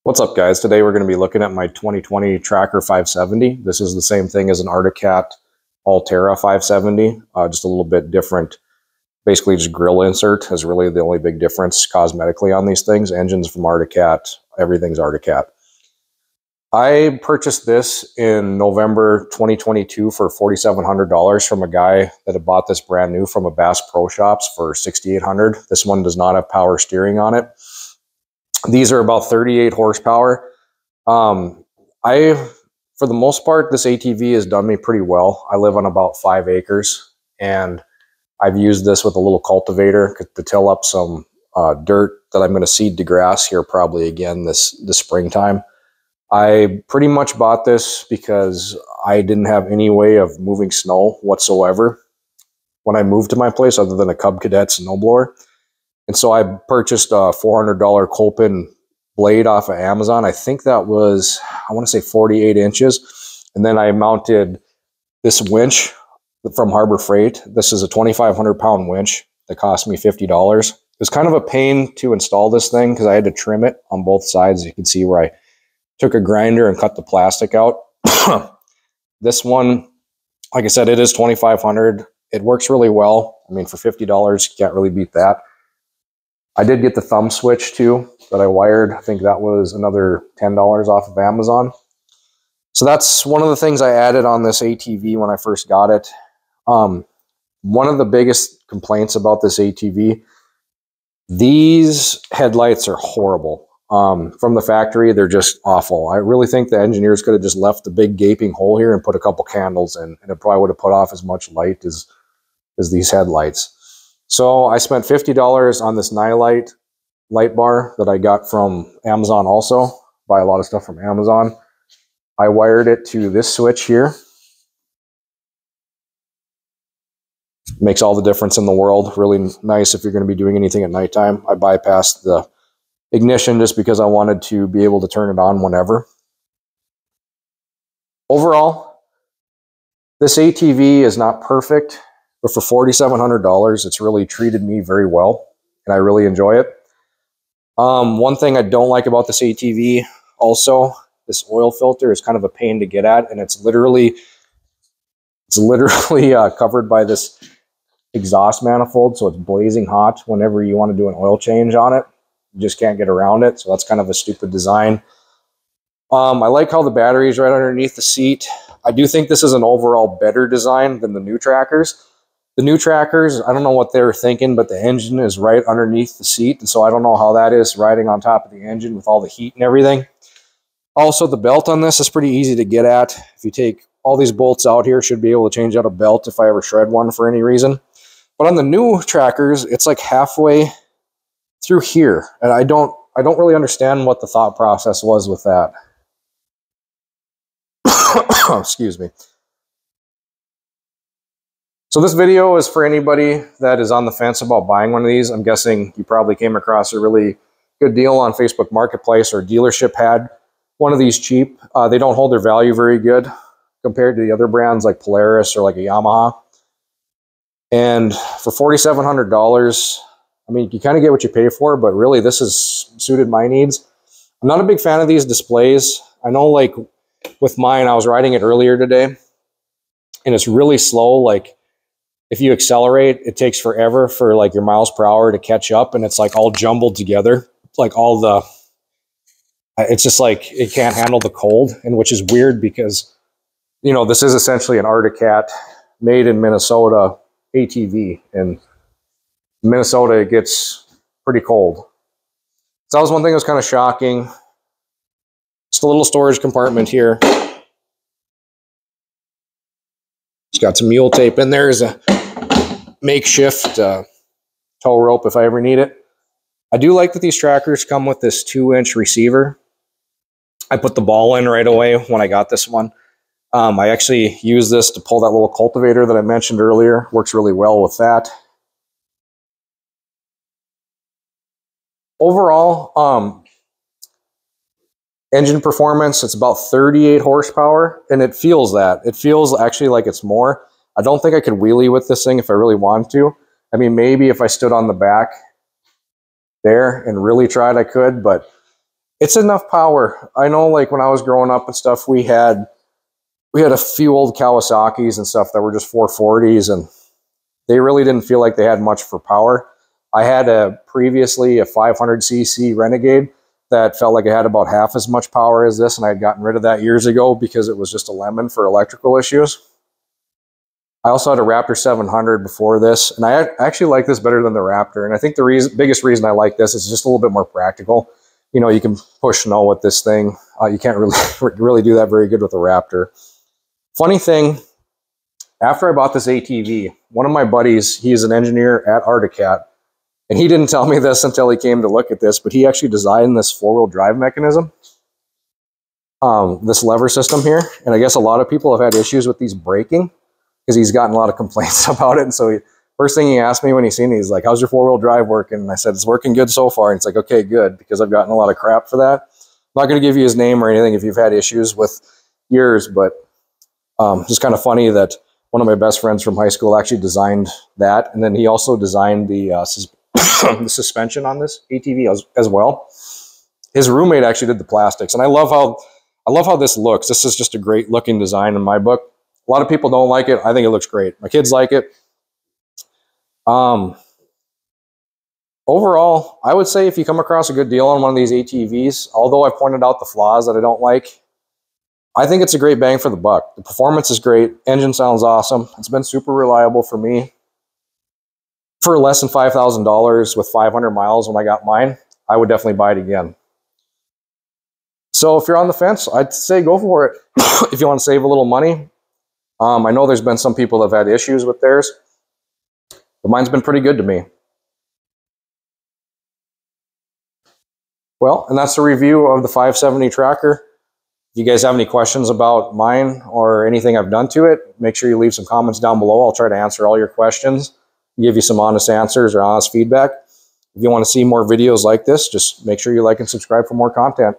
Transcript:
What's up, guys? Today we're going to be looking at my 2020 Tracker 570. This is the same thing as an Arctic Cat Altera 570, just a little bit different. Basically, just grill insert is really the only big difference cosmetically on these things. Engines from Arctic Cat, everything's Arctic Cat. I purchased this in November 2022 for $4,700 from a guy that had bought this brand new from a Bass Pro Shops for $6,800. This one does not have power steering on it. These are about 38 horsepower. For the most part, this ATV has done me pretty well. I live on about 5 acres, and I've used this with a little cultivator to till up some dirt that I'm going to seed to grass here probably again this springtime. I pretty much bought this because I didn't have any way of moving snow whatsoever when I moved to my place other than a Cub Cadet snowblower. And so I purchased a $400 Colpin blade off of Amazon. I think that was, I want to say 48 inches. And then I mounted this winch from Harbor Freight. This is a 2,500 pound winch that cost me $50. It was kind of a pain to install this thing because I had to trim it on both sides. You can see where I took a grinder and cut the plastic out. This one, like I said, it is 2,500. It works really well. I mean, for $50, you can't really beat that. I did get the thumb switch too that I wired. I think that was another $10 off of Amazon. So that's one of the things I added on this ATV when I first got it. One of the biggest complaints about this ATV, these headlights are horrible. From the factory, they're just awful. I really think the engineers could have just left the big gaping hole here and put a couple candles in, and it probably would have put off as much light as these headlights. So I spent $50 on this Nightlight light bar that I got from Amazon also. Buy a lot of stuff from Amazon. I wired it to this switch here. Makes all the difference in the world. Really nice if you're going to be doing anything at nighttime. I bypassed the ignition just because I wanted to be able to turn it on whenever. Overall, this ATV is not perfect. But for $4,700, it's really treated me very well, and I really enjoy it. One thing I don't like about this ATV also, this oil filter is kind of a pain to get at, and it's literally covered by this exhaust manifold, so it's blazing hot whenever you want to do an oil change on it. You just can't get around it, so that's kind of a stupid design. I like how the battery is right underneath the seat. I do think this is an overall better design than the new Trackers. The new Trackers, I don't know what they were thinking, but the engine is right underneath the seat, and so I don't know how that is riding on top of the engine with all the heat and everything. Also, the belt on this is pretty easy to get at. If you take all these bolts out here, should be able to change out a belt if I ever shred one for any reason. But on the new Trackers, it's like halfway through here, and I don't really understand what the thought process was with that. Excuse me. So this video is for anybody that is on the fence about buying one of these. I'm guessing you probably came across a really good deal on Facebook Marketplace, or a dealership had one of these cheap. They don't hold their value very good compared to the other brands like Polaris or like a Yamaha. And for $4,700, I mean, you kind of get what you pay for, but really this has suited my needs. I'm not a big fan of these displays. I know, like with mine, I was riding it earlier today, and it's really slow. Like, if you accelerate, it takes forever for like your miles per hour to catch up, and it's like all jumbled together. Like it's just like it can't handle the cold, and which is weird because, you know, this is essentially an Arctic Cat made in Minnesota ATV, and Minnesota, it gets pretty cold. So that was one thing that was kind of shocking. Just a little storage compartment here. It's got some mule tape in there as a makeshift tow rope if I ever need it. I do like that these Trackers come with this 2-inch receiver. I put the ball in right away when I got this one. I actually use this to pull that little cultivator that I mentioned earlier. Works really well with that. Overall, engine performance, it's about 38 horsepower, and it feels that. It feels actually like it's more. I don't think I could wheelie with this thing if I really wanted to. I mean, maybe if I stood on the back there and really tried, I could, but It's enough power. I know, like when I was growing up and stuff, we had a few old Kawasaki's and stuff that were just 440s, and they really didn't feel like they had much for power. I had previously a 500cc Renegade that felt like it had about half as much power as this, and I had gotten rid of that years ago because it was just a lemon for electrical issues. I also had a Raptor 700 before this, and I actually like this better than the Raptor. And I think the biggest reason I like this is just a little bit more practical. You know, you can push snow with this thing. You can't really do that very good with a Raptor. Funny thing, after I bought this ATV, one of my buddies, he is an engineer at Arctic, and he didn't tell me this until he came to look at this, but he actually designed this four-wheel drive mechanism, this lever system here. And I guess a lot of people have had issues with these braking because he's gotten a lot of complaints about it. And so first thing he asked me when he seen it, he's like, how's your four-wheel drive working? And I said, it's working good so far. And it's like, okay, good, because I've gotten a lot of crap for that. I'm not going to give you his name or anything if you've had issues with yours, but just kind of funny that one of my best friends from high school actually designed that. And then he also designed the the suspension on this ATV as well. His roommate actually did the plastics, and I love how this looks. This is just a great looking design in my book. A lot of people don't like it. I think it looks great. My kids like it. Overall, I would say if you come across a good deal on one of these ATVs, although I pointed out the flaws that I don't like, I think it's a great bang for the buck. The performance is great. Engine sounds awesome. It's been super reliable for me. For less than $5,000 with 500 miles when I got mine, I would definitely buy it again. So if you're on the fence, I'd say go for it. If you want to save a little money. I know there's been some people that have had issues with theirs, but mine's been pretty good to me. Well, and that's the review of the 570 tracker. If you guys have any questions about mine or anything I've done to it, make sure you leave some comments down below. I'll try to answer all your questions, give you some honest answers or honest feedback. If you want to see more videos like this, just make sure you like and subscribe for more content.